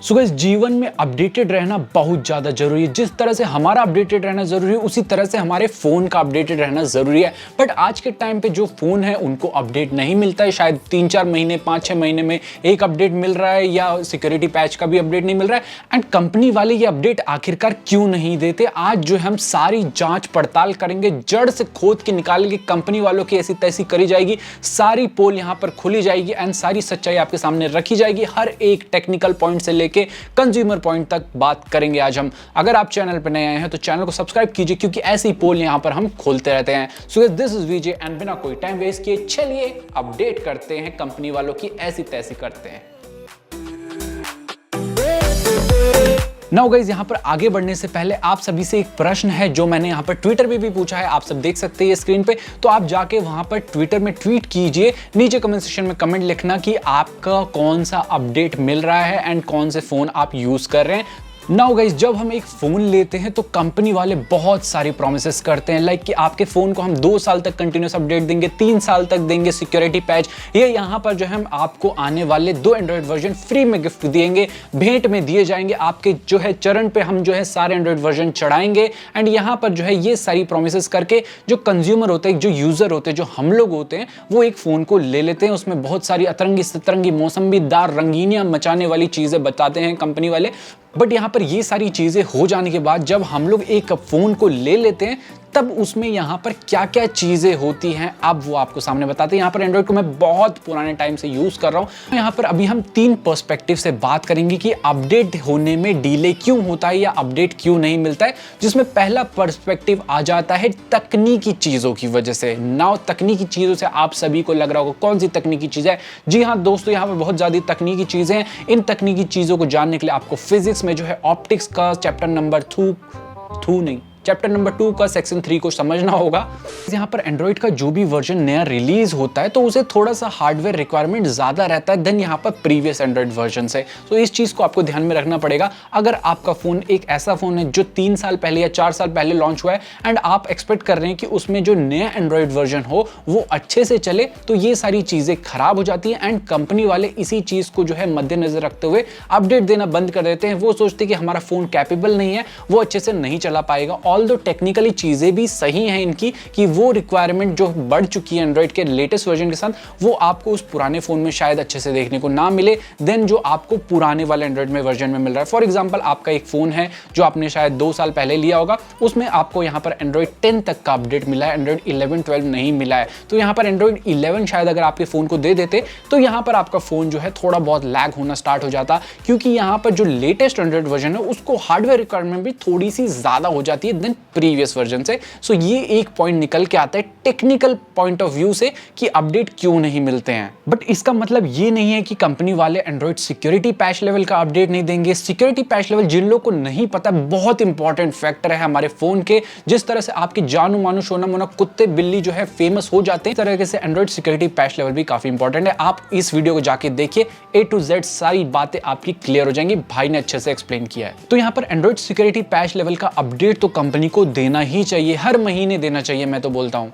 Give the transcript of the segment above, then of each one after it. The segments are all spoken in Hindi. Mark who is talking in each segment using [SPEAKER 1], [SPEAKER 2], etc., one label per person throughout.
[SPEAKER 1] सो गाइस, जीवन में अपडेटेड रहना बहुत ज़्यादा जरूरी है। जिस तरह से हमारा अपडेटेड रहना जरूरी है, उसी तरह से हमारे फ़ोन का अपडेटेड रहना जरूरी है। बट आज के टाइम पे जो फ़ोन है उनको अपडेट नहीं मिलता है। शायद 3-4 महीने 5-6 महीने में एक अपडेट मिल रहा है, या सिक्योरिटी पैच का भी अपडेट नहीं मिल रहा है। एंड कंपनी वाले ये अपडेट आखिरकार क्यों नहीं देते, आज जो हम सारी जांच पड़ताल करेंगे, जड़ से खोद के निकालेंगे। कंपनी वालों की ऐसी तैसी करी जाएगी, सारी पोल यहाँ पर खुली जाएगी एंड सारी सच्चाई आपके सामने रखी जाएगी। हर एक टेक्निकल पॉइंट से लेके कंज्यूमर पॉइंट तक बात करेंगे आज हम। अगर आप चैनल पर नए आए हैं तो चैनल को सब्सक्राइब कीजिए, क्योंकि ऐसी पोल यहां पर हम खोलते रहते हैं। So this is Vijay and बिना कोई टाइम वेस्ट किए चलिए अपडेट करते हैं, कंपनी वालों की ऐसी तैसी करते हैं। नाउ गाइस, यहाँ पर आगे बढ़ने से पहले आप सभी से एक प्रश्न है जो मैंने यहाँ पर ट्विटर पे भी पूछा है। आप सब देख सकते हैं स्क्रीन पे, तो आप जाके वहां पर ट्विटर में ट्वीट कीजिए। नीचे कमेंट सेक्शन में कमेंट लिखना कि आपका कौन सा अपडेट मिल रहा है एंड कौन से फोन आप यूज कर रहे हैं। नाउ गाइस, जब हम एक फ़ोन लेते हैं तो कंपनी वाले बहुत सारी प्रॉमिसेस करते हैं, लाइक कि आपके फ़ोन को हम 2 साल तक कंटिन्यूस अपडेट देंगे, 3 साल तक देंगे सिक्योरिटी पैच। ये यहाँ पर जो है हम आपको आने वाले 2 एंड्रॉयड वर्जन फ्री में गिफ्ट देंगे, भेंट में दिए जाएंगे। आपके जो है चरण पे हम जो है सारे एंड्रॉयड वर्जन चढ़ाएंगे। एंड यहाँ पर जो है ये सारी प्रॉमिसेस करके जो कंज्यूमर होते हैं, जो यूज़र होते हैं, जो हम लोग होते हैं, वो एक फ़ोन को ले लेते हैं। उसमें बहुत सारी अतरंगी सतरंगी मौसम्बीदार रंगीनियाँ मचाने वाली चीज़ें बताते हैं कंपनी वाले। बट यहाँ पर ये सारी चीज़ें हो जाने के बाद जब हम लोग एक फ़ोन को ले लेते हैं, तब उसमें यहाँ पर क्या क्या चीज़ें होती हैं अब वो आपको सामने बताते हैं। यहाँ पर एंड्रॉयड को मैं बहुत पुराने टाइम से यूज़ कर रहा हूँ। यहाँ पर अभी हम 3 पर्सपेक्टिव से बात करेंगे कि अपडेट होने में डिले क्यों होता है या अपडेट क्यों नहीं मिलता है। जिसमें पहला पर्सपेक्टिव आ जाता है तकनीकी चीज़ों की वजह से। नाउ तकनीकी चीज़ों से आप सभी को लग रहा होगा कौन सी तकनीकी चीज़ है। जी हाँ दोस्तों, यहाँ पर बहुत ज़्यादा तकनीकी चीज़ें हैं। इन तकनीकी चीज़ों को जानने के लिए आपको फिजिक्स में जो है ऑप्टिक्स का चैप्टर नंबर चैप्टर नंबर 2 का सेक्शन 3 को समझना होगा। यहाँ पर एंड्रॉइड का जो भी वर्जन नया रिलीज होता है तो उसे थोड़ा सा हार्डवेयर रिक्वायरमेंट ज़्यादा रहता है देन यहाँ पर प्रीवियस एंड्रॉइड वर्जन से। तो इस चीज़ को आपको ध्यान में रखना पड़ेगा। अगर आपका फ़ोन एक ऐसा फ़ोन है जो 3 साल पहले या 4 साल पहले लॉन्च हुआ है एंड आप एक्सपेक्ट कर रहे हैं कि उसमें जो नया एंड्रॉइड वर्जन हो वो अच्छे से चले, तो ये सारी चीज़ें खराब हो जाती हैं। एंड कंपनी वाले इसी चीज़ को जो है मद्देनजर रखते हुए अपडेट देना बंद कर देते हैं। वो सोचते हैं कि हमारा फ़ोन कैपेबल नहीं है, वो अच्छे से नहीं चला पाएगा। ऑल्दो टेक्निकली चीजें भी सही हैं इनकी कि वो रिक्वायरमेंट जो बढ़ चुकी है एंड्रॉइड के लेटेस्ट वर्जन के साथ, वो आपको उस पुराने फोन में शायद अच्छे से देखने को ना मिले देन जो आपको पुराने वाले एंड्रॉइड में वर्जन में मिल रहा है। फॉर एग्जांपल, आपका एक फोन है जो आपने शायद 2 साल पहले लिया होगा, उसमें आपको यहाँ पर एंड्रॉइड 10 तक का अपडेट मिला है, एंड्रॉइड 11-12 नहीं मिला है। तो यहाँ पर एंड्रॉइड 11 शायद अगर आपके फोन को दे देते तो यहाँ पर आपका फोन जो है थोड़ा बहुत लैग होना स्टार्ट हो जाता, क्योंकि यहाँ पर जो लेटेस्ट एंड्रॉइड वर्जन है उसको हार्डवेयर रिक्वायरमेंट भी थोड़ी सी ज्यादा हो जाती है देन प्रीवियस वर्जन से। सो ये एक पॉइंट निकल के आता है टेक्निकल पॉइंट ऑफ व्यू से कि अपडेट क्यों नहीं मिलते हैं। बट इसका मतलब ये नहीं है कि कंपनी वाले एंड्रॉइड सिक्योरिटी पैच लेवल का अपडेट नहीं देंगे। सिक्योरिटी पैच लेवल जिन लोगों को नहीं पता, बहुत इंपॉर्टेंट फैक्टर है हमारे फोन के। जिस तरह से आपके जानू मानू सोना मोना कुत्ते बिल्ली जो है फेमस हो जाते हैं, इस तरह से एंड्रॉइड सिक्योरिटी पैच लेवल भी काफी इंपॉर्टेंट है। आप इस वीडियो को जाके देखिए, A to Z सारी बातें आपकी क्लियर हो जाएंगी। भाई ने अच्छे से एक्सप्लेन किया है। तो यहाँ पर एंड्रॉइड सिक्योरिटी पैच लेवल का अपडेट तो कंपनी को देना ही चाहिए, हर महीने देना चाहिए, मैं तो बोलता हूं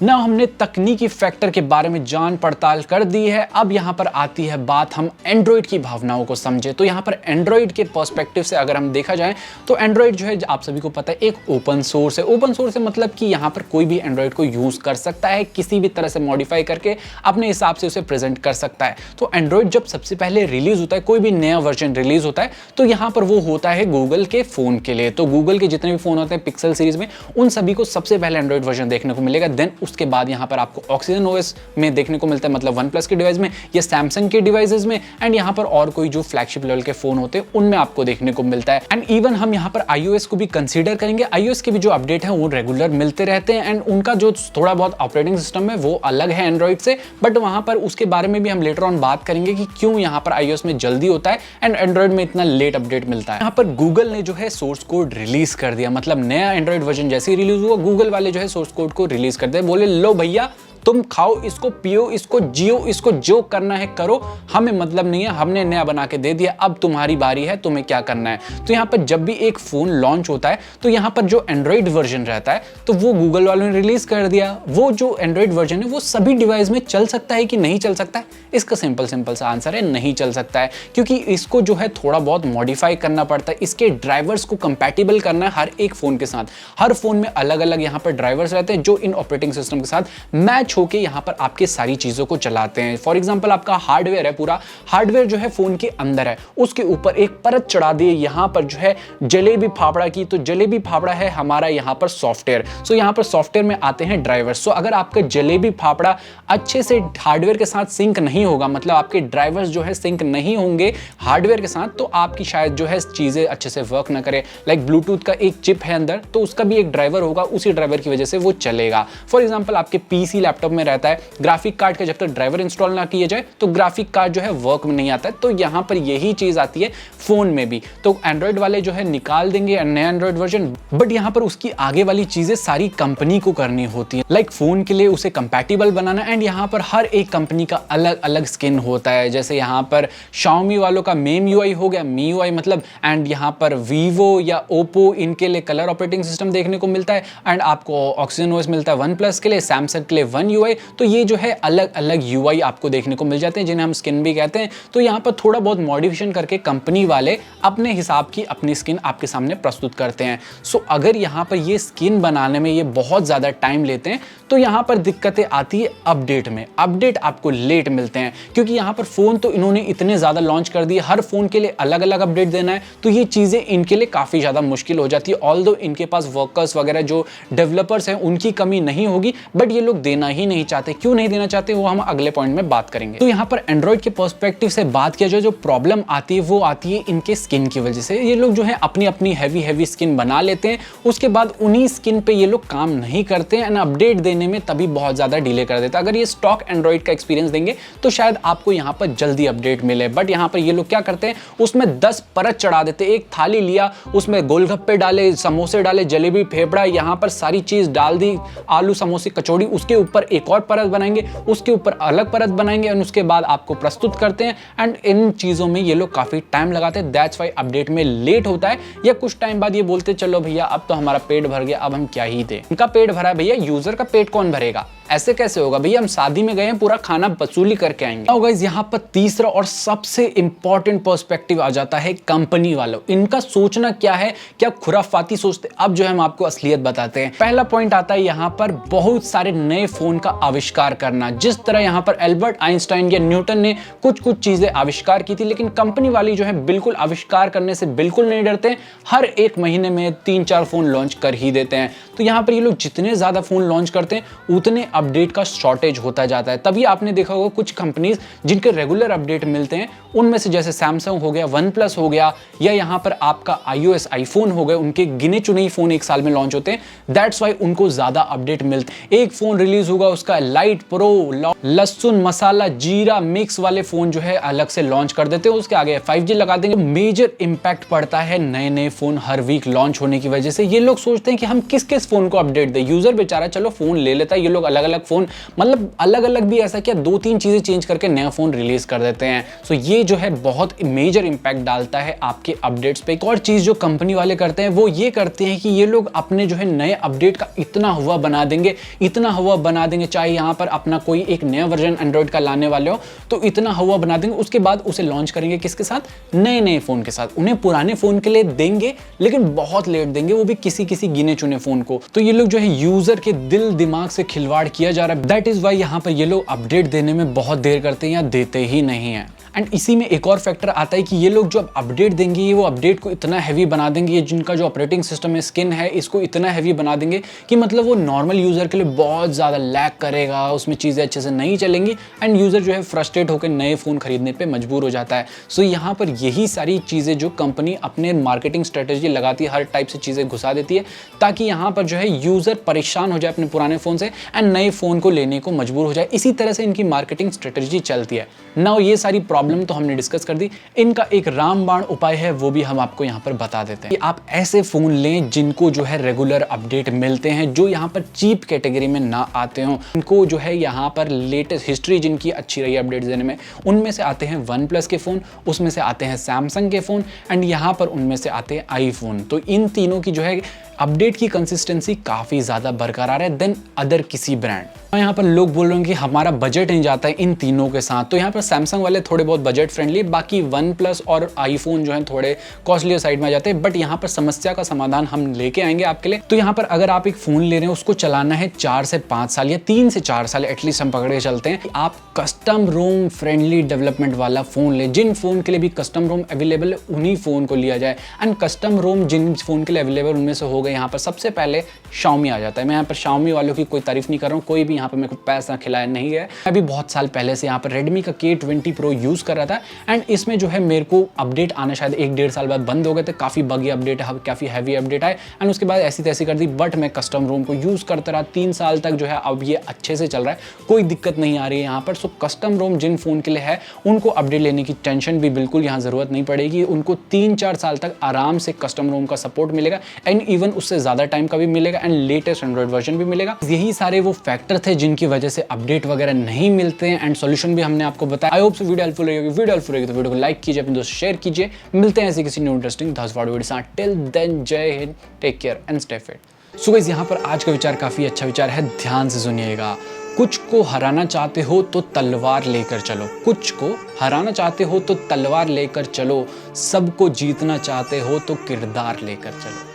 [SPEAKER 1] ना। हमने तकनीकी फैक्टर के बारे में जान पड़ताल कर दी है। अब यहां पर आती है बात हम एंड्रॉइड की भावनाओं को समझे। तो यहां पर एंड्रॉइड के पर्सपेक्टिव से अगर हम देखा जाए तो एंड्रॉइड जो है आप सभी को पता है एक ओपन सोर्स है। ओपन सोर्स है मतलब कि यहां पर कोई भी एंड्रॉइड को यूज कर सकता है, किसी भी तरह से मॉडिफाई करके अपने हिसाब से उसे प्रेजेंट कर सकता है। तो एंड्रॉइड जब सबसे पहले रिलीज होता है, कोई भी नया वर्जन रिलीज होता है, तो यहां पर वो होता है गूगल के फोन के लिए। तो गूगल के जितने भी फोन होते हैं पिक्सल सीरीज में, उन सभी को सबसे पहले एंड्रॉइड वर्जन देखने को मिलेगा। देन उसके बाद यहाँ पर आपको ऑक्सीजन ओएस में देखने को मिलता है, मतलब OnePlus के डिवाइस में या सैमसंग के डिवाइसेस में। एंड यहाँ पर और कोई जो फ्लैगशिप लेवल के फोन होते हैं उनमें आपको देखने को मिलता है। एंड इवन हम यहाँ पर iOS को भी कंसीडर करेंगे। iOS के भी जो अपडेट है वो रेगुलर मिलते रहते हैं एंड उनका जो थोड़ा बहुत ऑपरेटिंग सिस्टम है वो अलग है एंड्रॉइड से। बट वहां पर उसके बारे में भी हम लेटर ऑन बात करेंगे कि क्यों यहाँ पर iOS में जल्दी होता है एंड एंड्रॉइड में इतना लेट अपडेट मिलता है। यहाँ पर गूगल ने जो है सोर्स कोड रिलीज कर दिया, मतलब नया एंड्रॉइड वर्जन जैसे ही रिलीज हुआ, गूगल वाले जो है सोर्स कोड को रिलीज कर दिया। बोले लो भैया तुम खाओ इसको, पियो इसको, जियो इसको, जो करना है करो, हमें मतलब नहीं है, हमने नया बना के दे दिया, अब तुम्हारी बारी है, तुम्हें क्या करना है। तो यहाँ पर जब भी एक फोन लॉन्च होता है तो यहाँ पर जो एंड्रॉइड वर्जन रहता है तो वो गूगल वालों ने रिलीज कर दिया। वो जो एंड्रॉइड वर्जन है वो सभी डिवाइस में चल सकता है कि नहीं चल सकता है? इसका सिंपल सा आंसर है नहीं चल सकता है, क्योंकि इसको जो है थोड़ा बहुत मॉडिफाई करना पड़ता है, इसके ड्राइवर्स को कंपैटिबल करना है हर एक फोन के साथ। हर फोन में अलग अलग यहाँ पर ड्राइवर्स रहते हैं जो इन ऑपरेटिंग सिस्टम के साथ मैच होकर यहाँ पर आपके सारी चीजों को चलाते हैं। फॉर एग्जाम्पल आपका हार्डवेयर है, पूरा हार्डवेयर जो है फोन के अंदर है, उसके ऊपर एक परत चढ़ा दी यहाँ पर जो है जलेबी फाफड़ा की, तो जलेबी फाफड़ा है हमारा यहाँ पर सॉफ्टवेयर। सो यहाँ पर सॉफ्टवेयर में आते हैं ड्राइवर्स। सो अगर आपका जलेबी फाफड़ा अच्छे से हार्डवेयर के साथ सिंक नहीं होगा, मतलब आपके ड्राइवर्स जो है सिंक नहीं होंगे हार्डवेयर के साथ, तो आपकी शायद जो है चीजें अच्छे से वर्क ना करे। लाइक ब्लूटूथ का एक चिप है अंदर, तो उसका भी एक ड्राइवर होगा, उसी ड्राइवर की वजह से वो चलेगा। फॉर एग्जांपल आपके पीसी लैपटॉप में रहता है ग्राफिक कार्ड का जब तक ड्राइवर इंस्टॉल ना किया जाए तो ग्राफिक कार्ड जो है वर्क में नहीं आता है। तो यहाँ पर यही चीज आती है फोन में भी। तो एंड्रॉइड वाले जो है निकाल देंगे नया एंड्रॉइड वर्जन, बट यहाँ पर उसकी आगे वाली चीजें सारी कंपनी को करनी होती है। लाइक फोन के लिए उसे कंपैटिबल बनाना, एंड यहाँ पर हर एक कंपनी का अलग अलग स्किन होता है। जैसे यहाँ पर Xiaomi वालों का मेम यूआई हो गया, MIUI मतलब, एंड यहाँ पर Vivo या Oppo इनके लिए कलर ऑपरेटिंग सिस्टम देखने को मिलता है, एंड आपको Oxygen OS मिलता है OnePlus के लिए, Samsung के लिए One UI। तो ये जो है अलग अलग UI आपको देखने को मिल जाते हैं जिन्हें हम स्किन भी कहते हैं। तो यहाँ पर थोड़ा बहुत मॉडिफिकेशन करके कंपनी वाले अपने हिसाब की अपनी स्किन आपके सामने प्रस्तुत करते हैं। सो अगर यहाँ पर ये स्किन बनाने में ये बहुत ज़्यादा टाइम लेते हैं तो यहाँ पर दिक्कतें आती है अपडेट में। अपडेट आपको लेट मिलते हैं क्योंकि यहाँ पर फ़ोन तो इन्होंने इतने ज़्यादा लॉन्च कर दिए, हर फ़ोन के लिए अलग अलग अपडेट देना है, तो ये चीज़ें इनके लिए काफ़ी ज़्यादा मुश्किल हो जाती है। ऑल्दो इनके पास वर्कर्स वगैरह जो डेवलपर्स हैं उनकी कमी नहीं होगी, बट ये लोग देना ही नहीं चाहते। क्यों नहीं देना चाहते वो हम अगले पॉइंट में बात करेंगे। तो यहाँ पर एंड्रॉइड के पर्सपेक्टिव से बात किया जाए, जो प्रॉब्लम आती है वो आती है इनके स्किन की वजह से। ये लोग जो है अपनी अपनी हैवी स्किन बना लेते हैं, उसके बाद उन्हीं स्किन पे ये लोग काम नहीं करते हैं, एंड अपडेट देने में तभी बहुत ज़्यादा डिले कर देता है। अगर ये स्टॉक एंड्रॉइड का एक्सपीरियंस देंगे तो शायद आपको यहाँ पर जल्दी अपडेट मिले, बट यहाँ पर ये लोग क्या करते हैं उसमें 10 परत चढ़ा देते हैं। एक थाली लिया, उसमें गोलगप्पे डाले, समोसे डाले, जलेबी, फेफड़ा, यहाँ पर सारी चीज़ डाल दी, आलू समोसे कचौड़ी, उसके ऊपर एक और परत बनाएंगे, उसके ऊपर अलग परत बनाएंगे, और उसके बाद आपको प्रस्तुत करते हैं। एंड इन चीज़ों में ये लोग काफ़ी टाइम लगाते हैं, दैट्स वाई अपडेट में लेट होता है। या कुछ टाइम बाद ये बोलते चलो भैया अब तो हमारा पेट भर गया, अब हम क्या ही दें। इनका पेट भरा है भैया, यूजर का पेट कौन भरेगा? ऐसे कैसे होगा भैया, हम शादी में गए हैं पूरा खाना वसूली करके आएंगे। तो गाइस यहाँ पर तीसरा और सबसे इंपॉर्टेंट पर्सपेक्टिव आ जाता है कंपनी वालों। इनका सोचना क्या है, क्या खुराफाती सोचते। अब जो है हम आपको असलियत बताते हैं। पहला पॉइंट आता है यहाँ पर बहुत सारे नए फोन का आविष्कार करना। जिस तरह यहाँ पर एल्बर्ट आइंस्टाइन या न्यूटन ने कुछ चीजें आविष्कार की थी, लेकिन कंपनी वाली जो है बिल्कुल आविष्कार करने से बिल्कुल नहीं डरते। हर एक महीने में 3-4 फोन लॉन्च कर ही देते हैं। तो यहाँ पर ये लोग जितने ज्यादा फोन लॉन्च करते हैं उतने अपडेट का शॉर्टेज होता जाता है। तभी आपने देखा होगा कुछ कंपनीज जिनके रेगुलर अपडेट मिलते हैं, उनमें से जैसे सैमसंग हो गया, OnePlus हो गया, या यहाँ पर आपका iOS आईफोन हो गए, उनके गिने चुने ही फोन एक साल में लॉन्च होते हैं। दैट्स वाई उनको ज्यादा अपडेट मिलते हैं। एक फोन रिलीज होगा उसका लाइट प्रो, लहसुन मसाला जीरा मिक्स वाले फोन जो है अलग से लॉन्च कर देते हैं, उसके आगे 5G लगा देंगे। मेजर इंपैक्ट पड़ता है नए नए फोन हर वीक लॉन्च होने की वजह से। ये लोग सोचते हैं कि हम किस किस फोन को अपडेट दें। यूजर बेचारा चलो फोन ले लेता है, ये लोग अलग अलग फोन, मतलब अलग अलग भी ऐसा क्या 2-3 चीजें चेंज करके नया फोन रिलीज कर देते हैं। सो ये जो है बहुत मेजर इंपैक्ट डालता है आपके अपडेट्स पे। एक और चीज जो कंपनी वाले करते हैं वो ये करते हैं कि ये लोग अपने जो है नए अपडेट का इतना हुआ बना देंगे, इतना हुआ बना देंगे, चाहे यहाँ पर अपना कोई एक नया वर्जन एंड्रॉइड का लाने वाले हो तो इतना हुआ बना देंगे, उसके बाद उसे लॉन्च करेंगे किसके साथ, नए नए फोन के साथ। उन्हें पुराने फोन के लिए देंगे लेकिन बहुत लेट देंगे, वो भी किसी किसी गिने चुने फोन को। तो ये लोग जो है यूजर के दिल दिमाग से खिलवाड़ किया जा रहा है। दैट इज वाई यहाँ पर ये लोग अपडेट देने में बहुत देर करते हैं या देते ही नहीं है। एंड इसी में एक और फैक्टर आता है कि ये लोग जो अपडेट देंगे ये वो अपडेट को इतना हैवी बना देंगे, ये जिनका जो ऑपरेटिंग सिस्टम है स्किन है इसको इतना हैवी बना देंगे कि मतलब वो नॉर्मल यूजर के लिए बहुत ज़्यादा लैग करेगा, उसमें चीज़ें अच्छे से नहीं चलेंगी, एंड यूजर जो है फ्रस्ट्रेट होकर नए फ़ोन खरीदने पर मजबूर हो जाता है। सो यहाँ पर यही सारी चीज़ें जो कंपनी अपने मार्केटिंग स्ट्रेटेजी लगाती है, हर टाइप से चीज़ें घुसा देती है ताकि यहाँ पर जो है यूज़र परेशान हो जाए अपने पुराने फ़ोन से एंड नए फ़ोन को लेने को मजबूर हो जाए। इसी तरह से इनकी मार्केटिंग स्ट्रेटेजी चलती है। ना ये सारी प्रॉब्लम तो हमने डिस्कस कर दी, इनका एक रामबाण उपाय है, वो भी हम आपको यहाँ पर बता देते हैं कि आप ऐसे फोन लें जिनको जो है रेगुलर अपडेट मिलते हैं, जो यहाँ पर चीप कैटेगरी में ना आते हो, इनको जो है यहाँ पर लेटेस्ट हिस्ट्री जिनकी अच्छी रही है अपडेट देने में, उनमें से आते हैं वन प्लस के फोन, उसमें से आते हैं सैमसंग के फोन एंड यहाँ पर उनमें से आते हैं आईफोन। तो इन तीनों की जो है अपडेट की कंसिस्टेंसी काफ़ी ज़्यादा बरकरार है देन अदर किसी ब्रांड। यहाँ पर लोग बोल रहे हैं कि हमारा बजट नहीं जाता है इन तीनों के साथ, तो यहाँ पर सैमसंग वाले थोड़े बहुत बजट फ्रेंडली, बाकी वन प्लस और आईफोन जो है थोड़े कॉस्टली साइड में आ जाते हैं, बट यहाँ पर समस्या का समाधान हम लेके आएंगे आपके लिए। तो यहाँ पर अगर आप एक फ़ोन ले रहे हैं, उसको चलाना है 4 से 5 साल या 3 से 4 साल एटलीस्ट हम पकड़ के चलते हैं, आप कस्टम रोम फ्रेंडली डेवलपमेंट वाला फ़ोन ले। जिन फ़ोन के लिए भी कस्टम रोम अवेलेबल है उन्हीं फ़ोन को लिया जाए, एंड कस्टम रोम जिन फ़ोन के लिए अवेलेबल उनमें से हो गए, यहाँ पर सबसे पहले Xiaomi आ जाता है। मैं यहाँ पर Xiaomi वालों की कोई तारीफ नहीं कर रहा हूँ, कोई भी यहाँ पर मेरे को पैसा खिलाया नहीं है। मैं भी बहुत साल पहले से यहाँ पर Redmi का K20 Pro यूज़ कर रहा था, एंड इसमें जो है मेरे को अपडेट आना शायद 1-1.5 साल बाद बंद हो गए थे, काफ़ी बगी अपडेट है, काफ़ी हैवी अपडेट आए, एंड उसके बाद ऐसी तैसी कर दी, बट मैं कस्टम रोम को यूज़ करता रहा 3 साल तक, जो है अब ये अच्छे से चल रहा है, कोई दिक्कत नहीं आ रही है यहाँ पर। सो कस्टम रोम जिन फ़ोन के लिए है उनको अपडेट लेने की टेंशन भी बिल्कुल यहाँ ज़रूरत नहीं पड़ेगी, उनको 3-4 साल तक आराम से कस्टम रोम का सपोर्ट मिलेगा, एंड इवन उससे ज़्यादा टाइम का भी मिलेगा, एंड लेटेस्ट एंड्रॉइड वर्जन भी मिलेगा। यही सारे वो फैक्टर थे जिनकी वजह से अपडेट वगैरह नहीं मिलते हैं, एंड सॉल्यूशन भी हमने आपको बताया। I hope so video helpful रहेगी। वीडियो हेल्पफुल रहेगी तो वीडियो को लाइक कीजिए, अपने दोस्त शेयर कीजिए। मिलते हैं ऐसे किसी न्यू इंटरेस्टिंग धसवाड़ वीडियो साथ। टिल देन जय हिंद, take care and stay fit. So guys, यहाँ पर आज का विचार काफी अच्छा विचार है, ध्यान से सुनिएगा। कुछ को हराना चाहते हो तो तलवार लेकर चलो, कुछ को हराना चाहते हो तो तलवार लेकर चलो, सबको जीतना चाहते हो तो किरदार लेकर चलो।